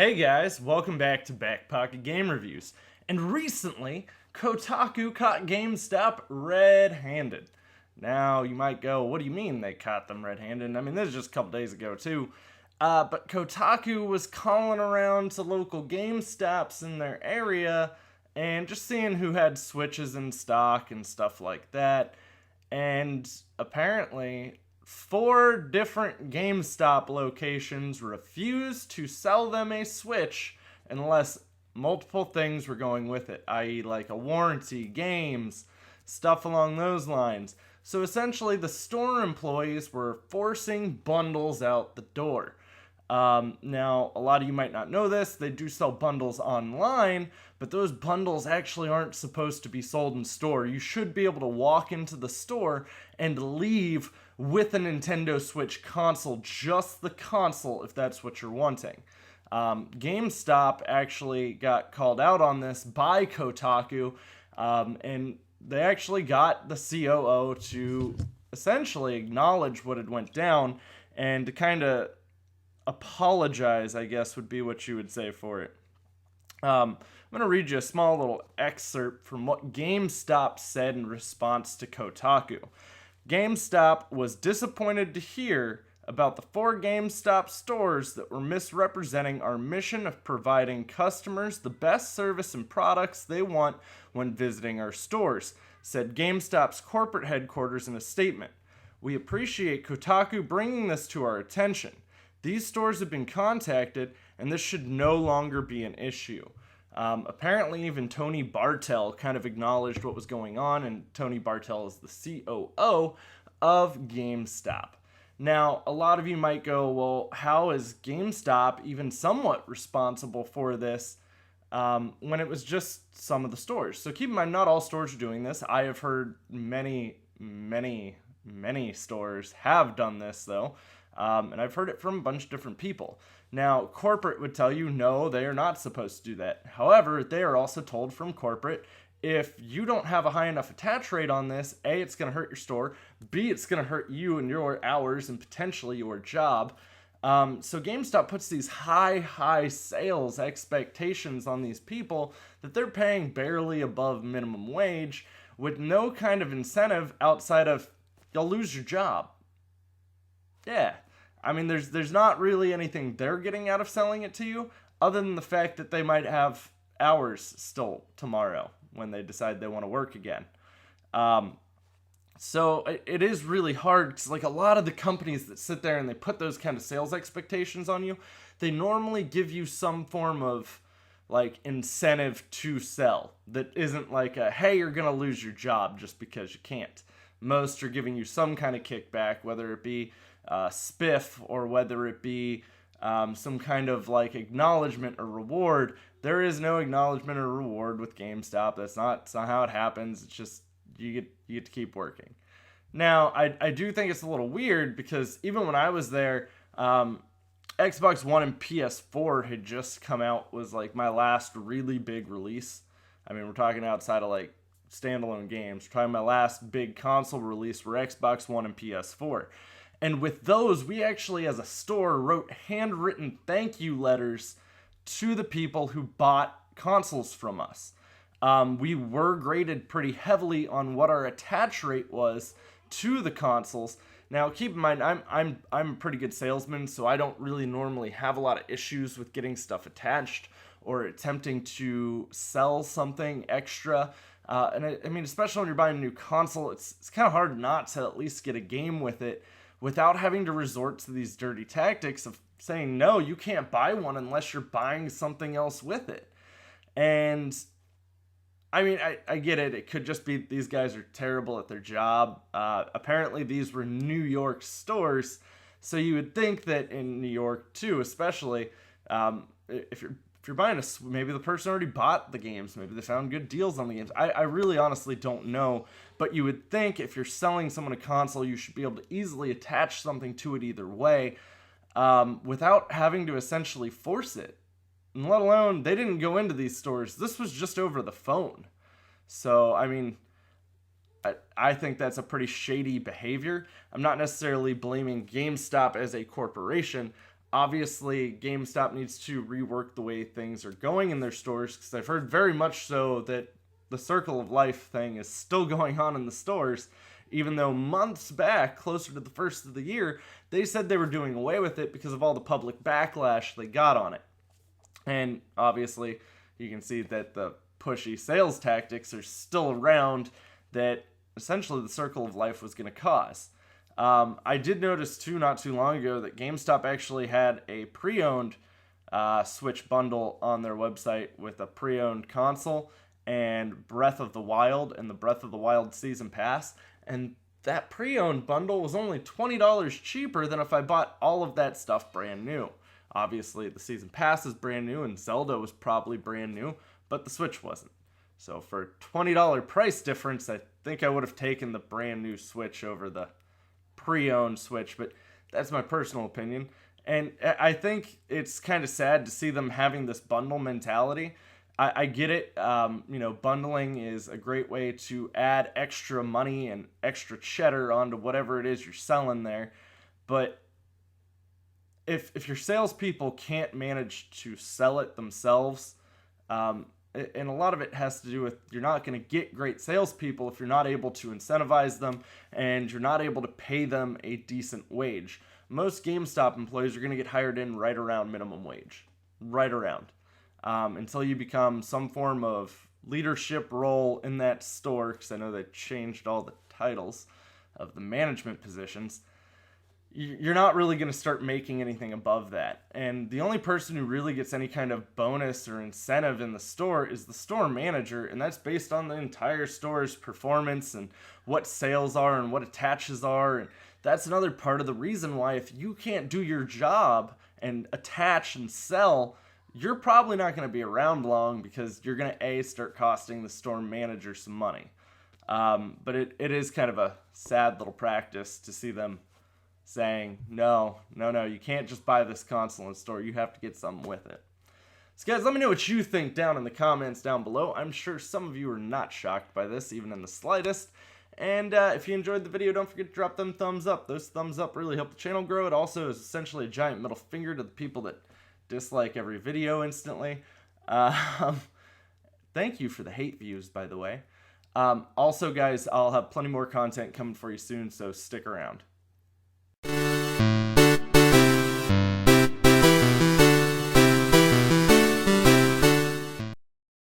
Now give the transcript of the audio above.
Hey guys, welcome back to BackPocketGameReviews. And recently, Kotaku caught GameStop red-handed. Now, you might go, what do you mean they caught them red-handed? I mean, this is just a couple days ago too. But Kotaku was calling around to local GameStops in their area and just seeing who had Switches in stock and stuff like that. And apparently, 4 different GameStop locations refused to sell them a Switch unless multiple things were going with it, i.e. like a warranty, games, stuff along those lines. So essentially the store employees were forcing bundles out the door. Now, a lot of you might not know this, they do sell bundles online, but those bundles actually aren't supposed to be sold in store. You should be able to walk into the store and leave with a Nintendo Switch console, just the console if that's what you're wanting. GameStop actually got called out on this by Kotaku, and they actually got the COO to essentially acknowledge what had went down and to kind of apologize, I guess would be what you would say for it. I'm going to read you a small little excerpt from what GameStop said in response to Kotaku. GameStop was disappointed to hear about the 4 GameStop stores that were misrepresenting our mission of providing customers the best service and products they want when visiting our stores, said GameStop's corporate headquarters in a statement. We appreciate Kotaku bringing this to our attention. These stores have been contacted, and this should no longer be an issue. Apparently, even Tony Bartel kind of acknowledged what was going on, and Tony Bartel is the COO of GameStop. Now, a lot of you might go, well, how is GameStop even somewhat responsible for this when it was just some of the stores? So keep in mind, not all stores are doing this. I have heard many stores have done this, though. And I've heard it from a bunch of different people. Now, corporate would tell you, no, they are not supposed to do that. However, they are also told from corporate, if you don't have a high enough attach rate on this, A, it's going to hurt your store, B, it's going to hurt you and your hours and potentially your job. So GameStop puts these high sales expectations on these people that they're paying barely above minimum wage with no kind of incentive outside of, you'll lose your job. Yeah. I mean, there's not really anything they're getting out of selling it to you other than the fact that they might have hours still tomorrow when they decide they want to work again. So it is really hard because like a lot of the companies that sit there and they put those kind of sales expectations on you, they normally give you some form of like incentive to sell that isn't like a, hey, you're going to lose your job just because you can't. Most are giving you some kind of kickback, whether it be spiff or whether it be some kind of like acknowledgement or reward. There is no acknowledgement or reward with GameStop. That's not how it happens. It's just you get to keep working. Now, I do think it's a little weird because even when I was there, Xbox One and PS4 had just come out, was like my last really big release. I mean, we're talking outside of like standalone games. We're talking my last big console release were Xbox One and PS4. And with those, we actually, as a store, wrote handwritten thank you letters to the people who bought consoles from us. We were graded pretty heavily on what our attach rate was to the consoles. Now, keep in mind, I'm a pretty good salesman, so I don't really normally have a lot of issues with getting stuff attached or attempting to sell something extra. And I mean, especially when you're buying a new console, it's kind of hard not to at least get a game with it without having to resort to these dirty tactics of saying, no, you can't buy one unless you're buying something else with it. And I mean, I get it. It could just be these guys are terrible at their job. Apparently, these were New York stores. So you would think that in New York, too, especially, if you're buying maybe the person already bought the games. Maybe they found good deals on the games. I really honestly don't know. But you would think if you're selling someone a console, you should be able to easily attach something to it either way without having to essentially force it. And let alone, they didn't go into these stores. This was just over the phone. So, I mean, I think that's a pretty shady behavior. I'm not necessarily blaming GameStop as a corporation. Obviously, GameStop needs to rework the way things are going in their stores, because I've heard very much so that the Circle of Life thing is still going on in the stores, even though months back, closer to the first of the year, they said they were doing away with it because of all the public backlash they got on it. And obviously, you can see that the pushy sales tactics are still around that essentially the Circle of Life was going to cause. I did notice too, not too long ago, that GameStop actually had a pre-owned Switch bundle on their website with a pre-owned console and Breath of the Wild and the Breath of the Wild Season Pass. And that pre-owned bundle was only $20 cheaper than if I bought all of that stuff brand new. Obviously, the Season Pass is brand new and Zelda was probably brand new, but the Switch wasn't. So for a $20 price difference, I think I would have taken the brand new Switch over the pre-owned Switch, but that's my personal opinion. And I think it's kind of sad to see them having this bundle mentality. I get it. Bundling is a great way to add extra money and extra cheddar onto whatever it is you're selling there. But if your salespeople can't manage to sell it themselves, and a lot of it has to do with you're not going to get great salespeople if you're not able to incentivize them and you're not able to pay them a decent wage. Most GameStop employees are going to get hired in right around minimum wage. Right around. Until you become some form of leadership role in that store, because I know they changed all the titles of the management positions, you're not really going to start making anything above that. And the only person who really gets any kind of bonus or incentive in the store is the store manager, and that's based on the entire store's performance and what sales are and what attaches are. And that's another part of the reason why if you can't do your job and attach and sell, you're probably not going to be around long, because you're going to start costing the store manager some money. But it is kind of a sad little practice to see them saying, no, you can't just buy this console in store. You have to get something with it. So guys, let me know what you think down in the comments down below. I'm sure some of you are not shocked by this, even in the slightest. And if you enjoyed the video, don't forget to drop them thumbs up. Those thumbs up really help the channel grow. It also is essentially a giant middle finger to the people that dislike every video instantly. Thank you for the hate views, by the way. Also, guys, I'll have plenty more content coming for you soon, so stick around.